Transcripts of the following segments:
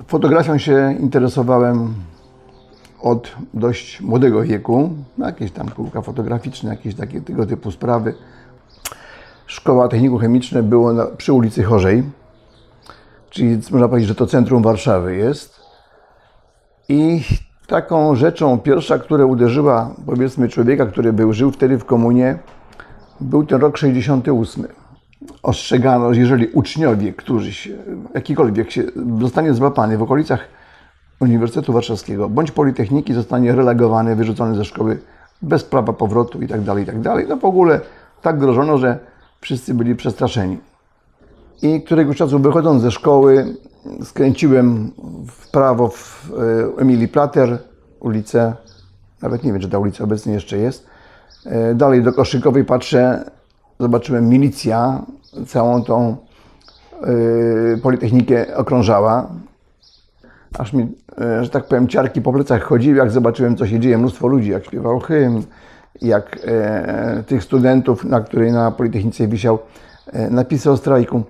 Fotografią się interesowałem od dość młodego wieku. Jakieś tam kółka fotograficzne, jakieś takie tego typu sprawy. Szkoła Technikum-Chemiczne było przy ulicy Chorzej, czyli można powiedzieć, że to centrum Warszawy jest. I taką rzeczą pierwsza, która uderzyła, powiedzmy, człowieka, który żył wtedy w komunie, był ten rok 68. Ostrzegano, że jeżeli uczniowie, którzy jakikolwiek zostanie złapany w okolicach Uniwersytetu Warszawskiego bądź Politechniki, zostanie relegowany, wyrzucony ze szkoły bez prawa powrotu itd. No w ogóle tak grożono, że wszyscy byli przestraszeni. I któregoś czasu wychodząc ze szkoły skręciłem w prawo w Emilii Plater, ulicę, nawet nie wiem, czy ta ulica obecnie jeszcze jest. Dalej do Koszykowej patrzę, zobaczyłem milicja, całą tą Politechnikę okrążała. Aż mi, że tak powiem, ciarki po plecach chodziły, jak zobaczyłem, co się dzieje. Mnóstwo ludzi, jak śpiewał hymn, jak tych studentów, na której na Politechnice wisiał napisy o strajku.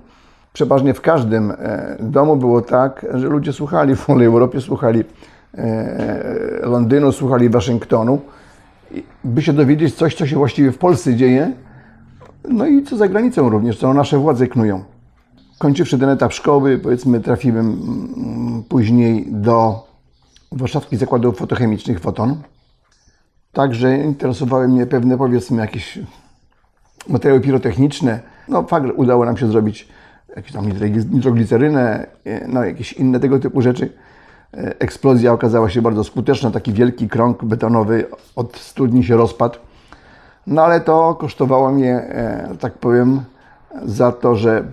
Przeważnie w każdym domu było tak, że ludzie słuchali w wolnej Europie, słuchali Londynu, słuchali Waszyngtonu, by się dowiedzieć coś, co się właściwie w Polsce dzieje, no i co za granicą również, co nasze władze knują. Kończywszy ten etap szkoły, powiedzmy, trafiłem później do warszawskich zakładów fotochemicznych Foton. Także interesowały mnie pewne, powiedzmy, jakieś materiały pirotechniczne. No fakt, że udało nam się zrobić jakąś tam nitroglicerynę, no jakieś inne tego typu rzeczy. Eksplozja okazała się bardzo skuteczna, taki wielki krąg betonowy od studni się rozpadł. No ale to kosztowało mnie, tak powiem, za to, że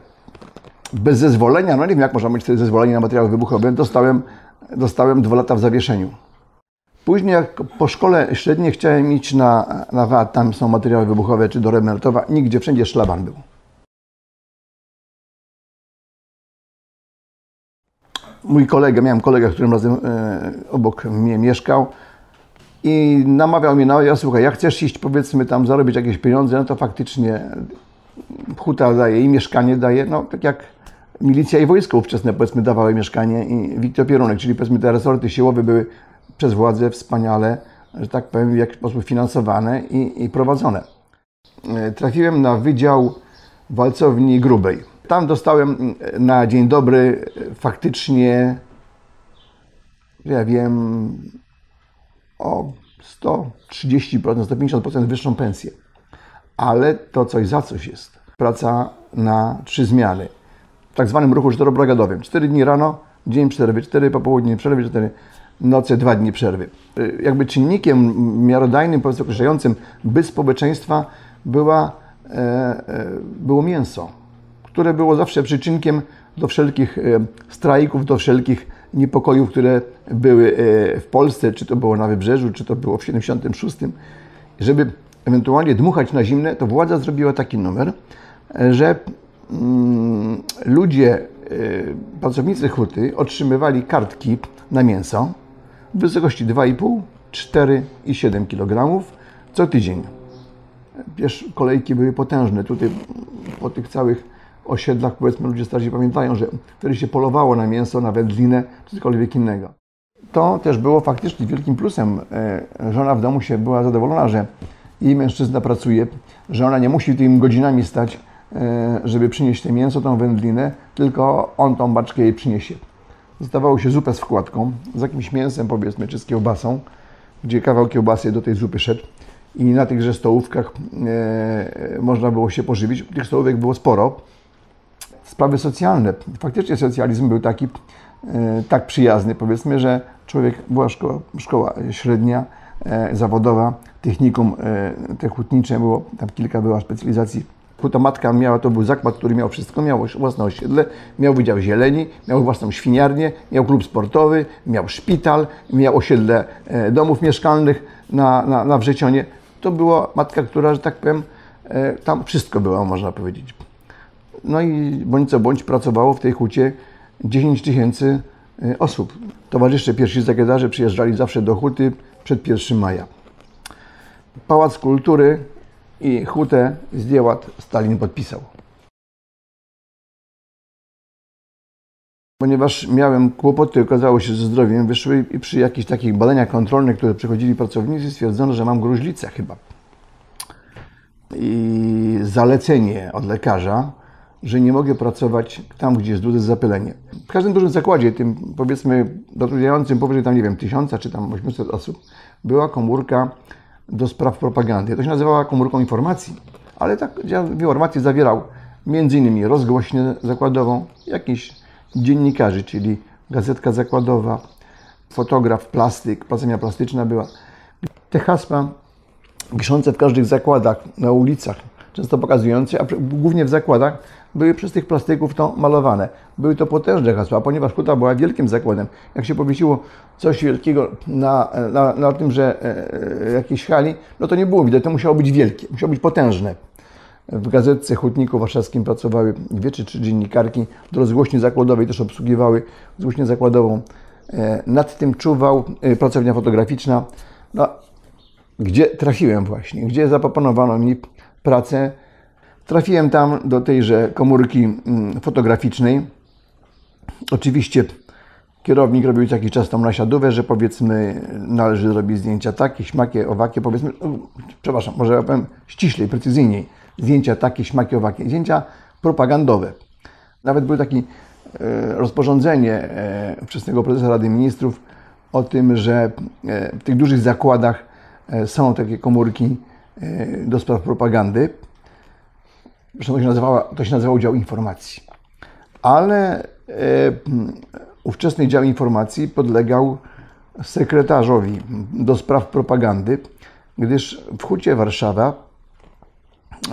bez zezwolenia, no nie wiem jak można mieć wtedy zezwolenie na materiały wybuchowe, dostałem 2 lata w zawieszeniu. Później jak po szkole średniej chciałem iść na WAT, tam są materiały wybuchowe, czy do Remertowa, nigdzie, wszędzie szlaban był. Mój kolega, miałem kolegę, którym razem obok mnie mieszkał i namawiał mnie na słuchaj, jak chcesz iść, powiedzmy, tam zarobić jakieś pieniądze, no to faktycznie huta daje i mieszkanie daje, no tak jak milicja i wojsko ówczesne, powiedzmy, dawały mieszkanie i Wiktor Pierunek, czyli powiedzmy te resorty siłowe były przez władzę wspaniale, że tak powiem, w jakiś sposób finansowane i prowadzone. Trafiłem na wydział walcowni grubej. Tam dostałem na dzień dobry faktycznie, ja wiem, o 130%, 150% wyższą pensję. Ale to coś za coś jest. Praca na 3 zmiany. W tak zwanym ruchu 4-brygadowym. 4 dni rano, dzień przerwy, 4 popołudnie przerwy, 4 noce, 2 dni przerwy. Jakby czynnikiem miarodajnym, powiedzmy, określającym byt społeczeństwa było mięso, które było zawsze przyczynkiem do wszelkich strajków, do wszelkich niepokojów, które były w Polsce, czy to było na Wybrzeżu, czy to było w 76. Żeby ewentualnie dmuchać na zimne, to władza zrobiła taki numer, że ludzie, pracownicy huty otrzymywali kartki na mięso w wysokości 2,5, 4 i 7 kg co tydzień. Wiesz, kolejki były potężne. Tutaj po tych całych osiedlach, powiedzmy, ludzie starsi pamiętają, że wtedy się polowało na mięso, na wędlinę, czy cokolwiek innego. To też było faktycznie wielkim plusem. Żona w domu się była zadowolona, że jej mężczyzna pracuje, że ona nie musi tymi godzinami stać, żeby przynieść to mięso, tą wędlinę, tylko on tą baczkę jej przyniesie. Zostawało się zupę z wkładką, z jakimś mięsem, powiedzmy, czy z kiełbasą, gdzie kawał kiełbasy do tej zupy szedł i na tychże stołówkach można było się pożywić. Tych stołówek było sporo. Sprawy socjalne. Faktycznie socjalizm był taki tak przyjazny, powiedzmy, że była szkoła średnia, zawodowa, technikum, te hutnicze, było tam kilka była specjalizacji. Huta matka miała, to był zakład, który miał wszystko, miał własne osiedle, miał wydział zieleni, miał własną świniarnię, miał klub sportowy, miał szpital, miał osiedle domów mieszkalnych na Wrzecionie. To była matka, która, że tak powiem, tam wszystko było, można powiedzieć. No i bądź co bądź pracowało w tej hucie 10 000 osób. Towarzysze, pierwsi sekretarze przyjeżdżali zawsze do huty przed 1 maja. Pałac Kultury i hutę zdjęła, Stalin podpisał. Ponieważ miałem kłopoty, okazało się, ze zdrowiem, wyszły i przy jakichś takich badaniach kontrolnych, które przychodzili pracownicy, stwierdzono, że mam gruźlicę chyba. I zalecenie od lekarza, że nie mogę pracować tam, gdzie jest duże zapylenie. W każdym dużym zakładzie, tym powiedzmy zatrudniającym powyżej tam, nie wiem, 1000 czy tam 800 osób, była komórka do spraw propagandy. To się nazywała komórką informacji, ale tak informacje zawierał m.in. rozgłośnię zakładową, jakichś dziennikarzy, czyli gazetka zakładowa, fotograf, plastyk, pracownia plastyczna była. Te hasła wiszące w każdych zakładach, na ulicach, często pokazujące, a głównie w zakładach, były przez tych plastyków to malowane. Były to potężne hasła, ponieważ huta była wielkim zakładem. Jak się powiesiło coś wielkiego na tym, że jakiejś hali, no to nie było widać, to musiało być wielkie, musiało być potężne. W gazetce Hutniku Warszawskim pracowały 2 czy 3 dziennikarki, do rozgłośni zakładowej też obsługiwały rozgłośnię zakładową. Nad tym czuwał pracownia fotograficzna, no, gdzie trafiłem właśnie, gdzie zaproponowano mi pracę. Trafiłem tam do tejże komórki fotograficznej. Oczywiście kierownik robił co jakiś czas tą nasiadówę, że powiedzmy należy zrobić zdjęcia takie, śmakie, owakie, powiedzmy, przepraszam, może ja powiem ściślej, precyzyjniej, zdjęcia takie, śmakie, owakie, zdjęcia propagandowe. Nawet było takie rozporządzenie ówczesnego prezesa Rady Ministrów o tym, że w tych dużych zakładach są takie komórki do spraw propagandy. Zresztą to się nazywało dział informacji. Ale ówczesny dział informacji podlegał sekretarzowi do spraw propagandy, gdyż w Hucie Warszawa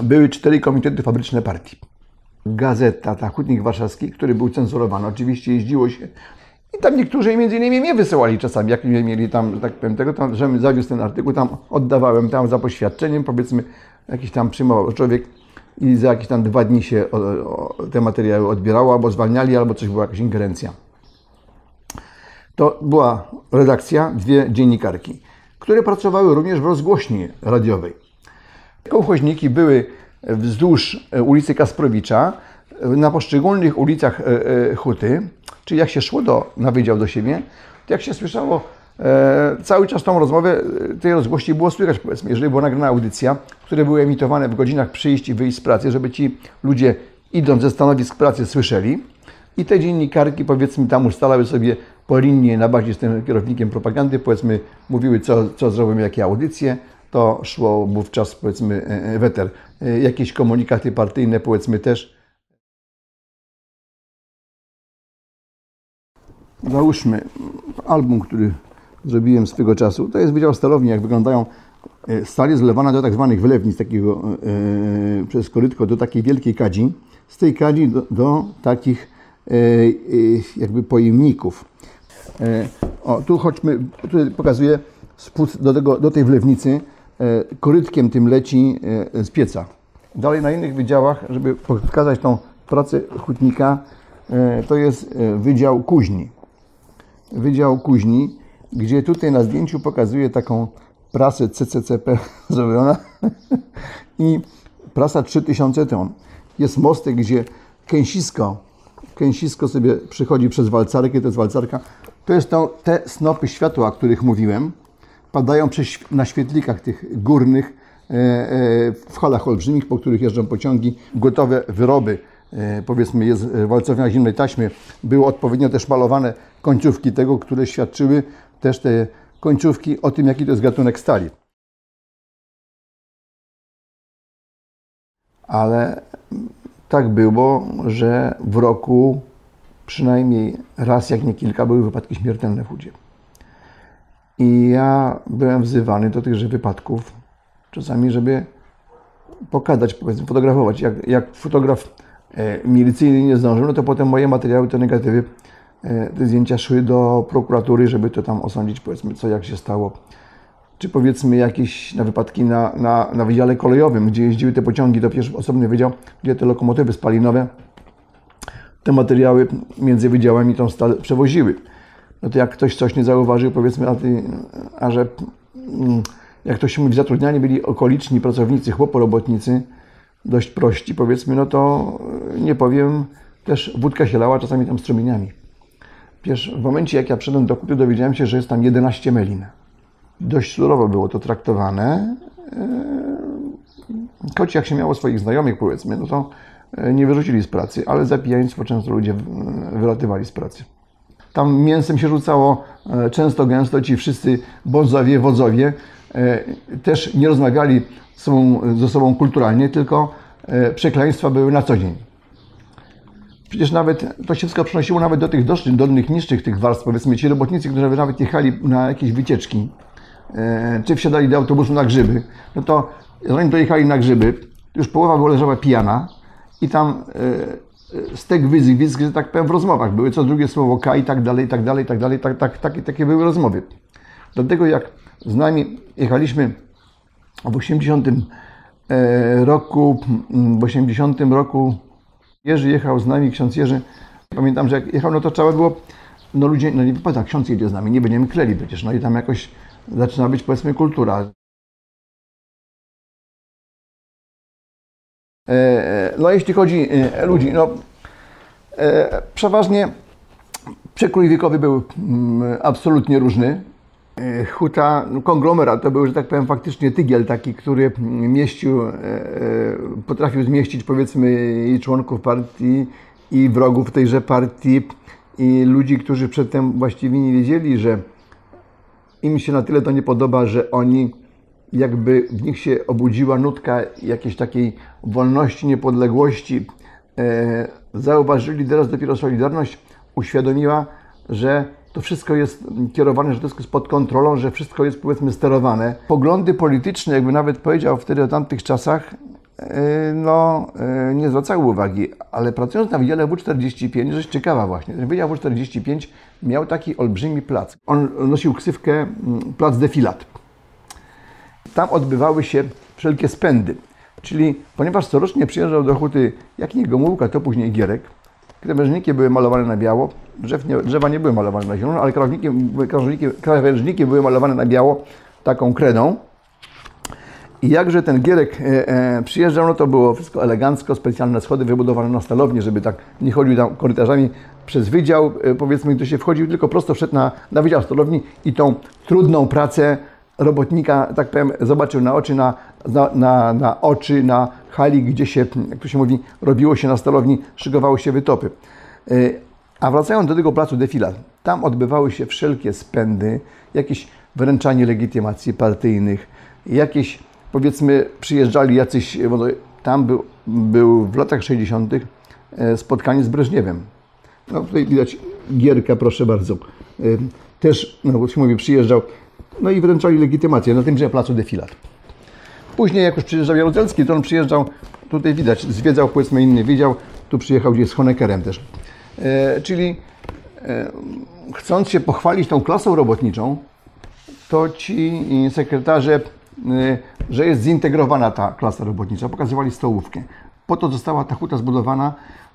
były 4 komitety fabryczne partii. Gazeta, ta Hutnik Warszawski, który był cenzurowany, oczywiście jeździło się i tam niektórzy między innymi mnie wysyłali czasami, jak mieli tam, że tak powiem, tego, tam, żebym zawiózł ten artykuł, tam oddawałem tam za poświadczeniem, powiedzmy, jakiś tam przyjmował człowiek i za jakieś tam 2 dni się te materiały odbierało, albo zwalniali, albo coś była jakaś ingerencja. To była redakcja, 2 dziennikarki, które pracowały również w rozgłośni radiowej. Kołchoźniki były wzdłuż ulicy Kasprowicza, na poszczególnych ulicach Huty, czyli jak się szło na wydział do siebie, to jak się słyszało cały czas tą rozmowę, tej rozgłośni było słychać, powiedzmy, jeżeli była nagrana audycja, które były emitowane w godzinach przyjść i wyjść z pracy, żeby ci ludzie idąc ze stanowisk pracy słyszeli i te dziennikarki, powiedzmy, tam ustalały sobie po linii na bazie z tym kierownikiem propagandy, powiedzmy, mówiły co zrobimy, jakie audycje, to szło wówczas, powiedzmy, w eter. Jakieś komunikaty partyjne, powiedzmy, też. Załóżmy album, który zrobiłem swego czasu. To jest wydział stalowni, jak wyglądają. Stal jest zlewana do tak zwanych wylewnic, takiego, przez korytko do takiej wielkiej kadzi. Z tej kadzi do takich jakby pojemników. O, tu chodźmy, tu pokazuję spód do tej wlewnicy. Korytkiem tym leci z pieca. Dalej na innych wydziałach, żeby pokazać tą pracę hutnika, to jest Wydział Kuźni. Wydział Kuźni, gdzie tutaj na zdjęciu pokazuje taką prasę CCCP zrobiona i prasa 3000 ton. Jest mostek, gdzie kęsisko sobie przychodzi przez walcarkę, to jest walcarka. To jest te snopy światła, o których mówiłem, padają na świetlikach tych górnych w halach olbrzymich, po których jeżdżą pociągi, gotowe wyroby. Powiedzmy, jest walcownia zimnej taśmy, były odpowiednio też malowane końcówki tego, które świadczyły też te końcówki o tym, jaki to jest gatunek stali. Ale tak było, że w roku przynajmniej raz, jak nie kilka, były wypadki śmiertelne w Hucie. I ja byłem wzywany do tychże wypadków, czasami, żeby pokazać, powiedzmy, fotografować. Jak fotograf milicyjny nie zdążył, no to potem moje materiały, te negatywy, te zdjęcia szły do prokuratury, żeby to tam osądzić, powiedzmy, co jak się stało. Czy powiedzmy jakieś na wypadki na wydziale kolejowym, gdzie jeździły te pociągi, to pierwszy osobny wydział, gdzie te lokomotywy spalinowe, te materiały między wydziałami tą stal przewoziły. No to jak ktoś coś nie zauważył, powiedzmy, że jak to się mówi, zatrudniani byli okoliczni pracownicy, chłoporobotnicy, dość prości, powiedzmy, no to nie powiem, też wódka się lała czasami tam strumieniami. Wiesz, w momencie jak ja przyszedłem do Huty, dowiedziałem się, że jest tam 11 melin. Dość surowo było to traktowane. Choć jak się miało swoich znajomych, powiedzmy, no to nie wyrzucili z pracy, ale za pijaństwo często ludzie wylatywali z pracy. Tam mięsem się rzucało często, gęsto, ci wszyscy bodzowie, wodzowie też nie rozmawiali ze sobą kulturalnie, tylko przekleństwa były na co dzień. Przecież nawet to się wszystko przenosiło nawet do tych dolnych, niższych tych warstw, powiedzmy, ci robotnicy, którzy nawet jechali na jakieś wycieczki, czy wsiadali do autobusu na grzyby, no to zanim dojechali na grzyby, już połowa była leżała pijana i tam stek wyzwisk, że tak powiem, w rozmowach były, co drugie słowo K i tak dalej, i tak dalej, i tak dalej, takie były rozmowy. Dlatego jak z nami jechaliśmy w 80 roku, Jerzy jechał z nami, ksiądz Jerzy, pamiętam, że jak jechał, no to trzeba było, no ludzie, no nie wypada, ksiądz jedzie z nami, nie będziemy kleli przecież, no i tam jakoś zaczyna być, powiedzmy, kultura. No jeśli chodzi o ludzi, no przeważnie przekrój wiekowy był absolutnie różny. Huta, konglomerat to był, że tak powiem, faktycznie tygiel taki, który potrafił zmieścić, powiedzmy, i członków partii, i wrogów tejże partii, i ludzi, którzy przedtem właściwie nie wiedzieli, że im się na tyle to nie podoba, że oni jakby w nich się obudziła nutka jakiejś takiej wolności, niepodległości. Zauważyli, teraz dopiero Solidarność uświadomiła, że to wszystko jest kierowane, że to wszystko jest pod kontrolą, że wszystko jest, powiedzmy, sterowane. Poglądy polityczne, jakby nawet powiedział wtedy o tamtych czasach, nie zwracały uwagi, ale pracując na Wydziale W45, rzecz ciekawa właśnie, Wydział W45 miał taki olbrzymi plac. On nosił ksywkę Plac Defilat. Tam odbywały się wszelkie spędy, czyli ponieważ corocznie przyjeżdżał do Huty jak nie Gomułka, to później Gierek, krawężniki były malowane na biało, drzewa nie były malowane na zielono, ale krawężniki były malowane na biało taką kredą. I jakże ten Gierek przyjeżdżał, no to było wszystko elegancko, specjalne schody wybudowane na stalowni, żeby tak nie chodził tam korytarzami przez wydział, powiedzmy, gdy się wchodził, tylko prosto wszedł na wydział stalowni i tą trudną pracę robotnika, tak powiem, zobaczył na oczy, na hali, gdzie się, jak to się mówi, robiło się na stalowni, szykowały się wytopy. A wracając do tego placu Defilat, tam odbywały się wszelkie spędy, jakieś wręczanie legitymacji partyjnych, jakieś, powiedzmy, przyjeżdżali jacyś, tam był w latach 60. spotkanie z Breżniewem. No tutaj widać Gierka, proszę bardzo. Też, no się mówi, przyjeżdżał, no i wręczali legitymację na tymże placu Defilat. Później, jak już przyjeżdżał Jaruzelski, to on przyjeżdżał, tutaj widać, zwiedzał, powiedzmy, inny wydział, tu przyjechał gdzieś z Honeckerem też. Czyli chcąc się pochwalić tą klasą robotniczą, to ci sekretarze, że jest zintegrowana ta klasa robotnicza, pokazywali stołówkę. Po to została ta huta zbudowana,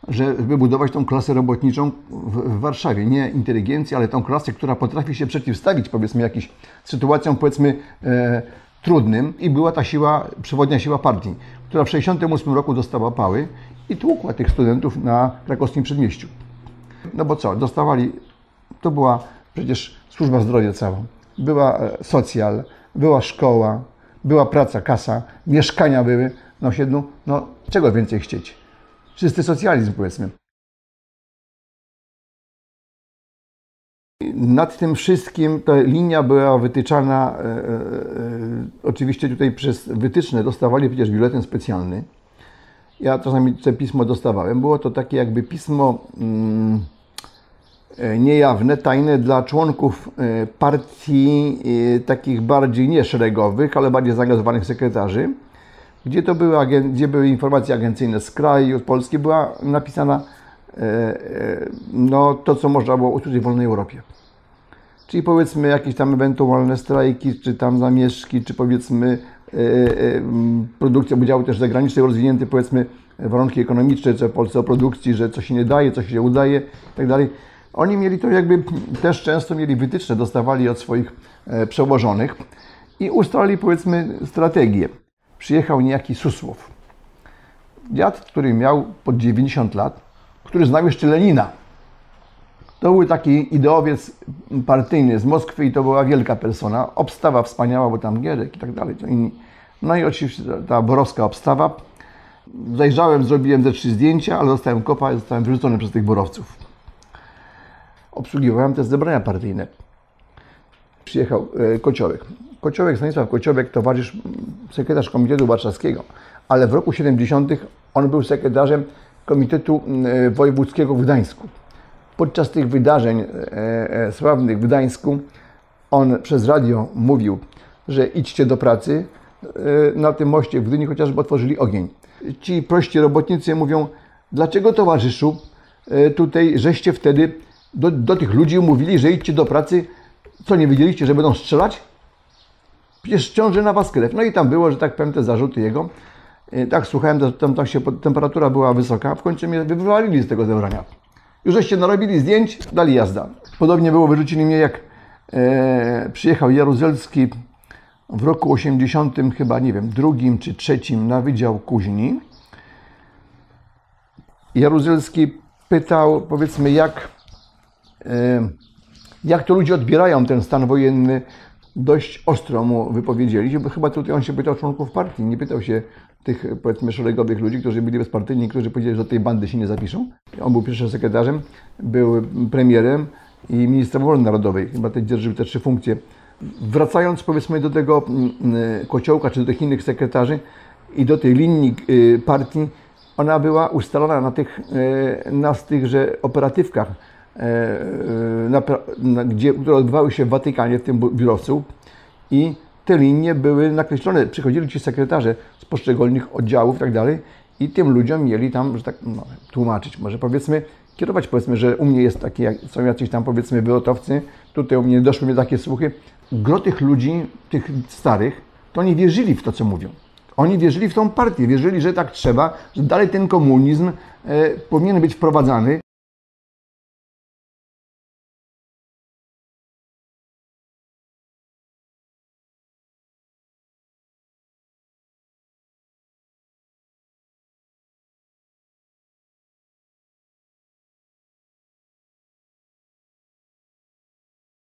żeby budować tą klasę robotniczą w Warszawie. Nie inteligencję, ale tą klasę, która potrafi się przeciwstawić, powiedzmy, jakimś sytuacjom, powiedzmy, trudnym. I była ta siła, przewodnia siła partii, która w 1968 roku dostała pały i tłukła tych studentów na krakowskim przedmieściu. No bo co, dostawali, to była przecież służba zdrowia cała, była socjal, była szkoła, była praca, kasa, mieszkania były na osiedlu, no czego więcej chcieć? Czysty socjalizm, powiedzmy. Nad tym wszystkim ta linia była wytyczana, oczywiście tutaj przez wytyczne dostawali przecież biuletyn specjalny. Ja czasami to pismo dostawałem. Było to takie jakby pismo niejawne, tajne dla członków partii takich bardziej nie szeregowych, ale bardziej zaangażowanych sekretarzy, gdzie były informacje agencyjne z kraju, z Polski, była napisana no, to, co można było usłyszeć w wolnej Europie. Czyli powiedzmy jakieś tam ewentualne strajki, czy tam zamieszki, czy powiedzmy produkcja udziału też zagranicznej, rozwinięte powiedzmy warunki ekonomiczne, czy w Polsce o produkcji, że coś się nie daje, coś się udaje i tak dalej. Oni mieli to jakby, też często mieli wytyczne, dostawali od swoich przełożonych i ustalili, powiedzmy, strategię. Przyjechał niejaki Susłow. Dziad, który miał pod 90 lat, który znał jeszcze Lenina. To był taki ideowiec partyjny z Moskwy i to była wielka persona. Obstawa wspaniała, bo tam Gierek i tak dalej. To inni. No i oczywiście ta borowska obstawa. Zajrzałem, zrobiłem ze 3 zdjęcia, ale dostałem kopa i zostałem wyrzucony przez tych borowców. Obsługiwałem te zebrania partyjne. Przyjechał Kociołek. Stanisław Kociołek, towarzysz, sekretarz Komitetu Warszawskiego, ale w roku 70 on był sekretarzem Komitetu Wojewódzkiego w Gdańsku. Podczas tych wydarzeń sławnych w Gdańsku on przez radio mówił, że idźcie do pracy. Na tym moście w Gdyni chociażby otworzyli ogień. Ci prości robotnicy mówią, dlaczego towarzyszu tutaj żeście wtedy do tych ludzi mówili, że idźcie do pracy, co nie wiedzieliście, że będą strzelać? Przecież ciąży na was krew. No i tam było, że tak powiem, te zarzuty jego. Tak słuchałem, tam się temperatura była wysoka, w końcu mnie wywalili z tego zebrania. Już żeście narobili zdjęć, dali jazda. Podobnie było, wyrzucili mnie, jak przyjechał Jaruzelski w roku 80, chyba, nie wiem, 2. czy 3 na Wydział Kuźni. Jaruzelski pytał, powiedzmy, jak to ludzie odbierają ten stan wojenny. Dość ostro mu wypowiedzieli, bo chyba tutaj on się pytał członków partii, nie pytał się tych, powiedzmy, szeregowych ludzi, którzy byli bezpartyjni, którzy powiedzieli, że do tej bandy się nie zapiszą. On był pierwszym sekretarzem, był premierem i ministrem obrony narodowej. Chyba dzierżył te 3 funkcje. Wracając, powiedzmy, do tego Kociołka, czy do tych innych sekretarzy i do tej linii partii, ona była ustalona na tychże operatywkach, które odbywały się w Watykanie, w tym biurowcu, i te linie były nakreślone. Przychodzili ci sekretarze z poszczególnych oddziałów i tak dalej i tym ludziom mieli tam, że tak tłumaczyć, może powiedzmy, kierować, powiedzmy, że u mnie jest takie, są jacyś tam, powiedzmy, wylotowcy, tutaj u mnie doszły takie słuchy. Gro tych ludzi, tych starych, to nie wierzyli w to, co mówią. Oni wierzyli w tą partię, wierzyli, że tak trzeba, że dalej ten komunizm powinien być wprowadzany.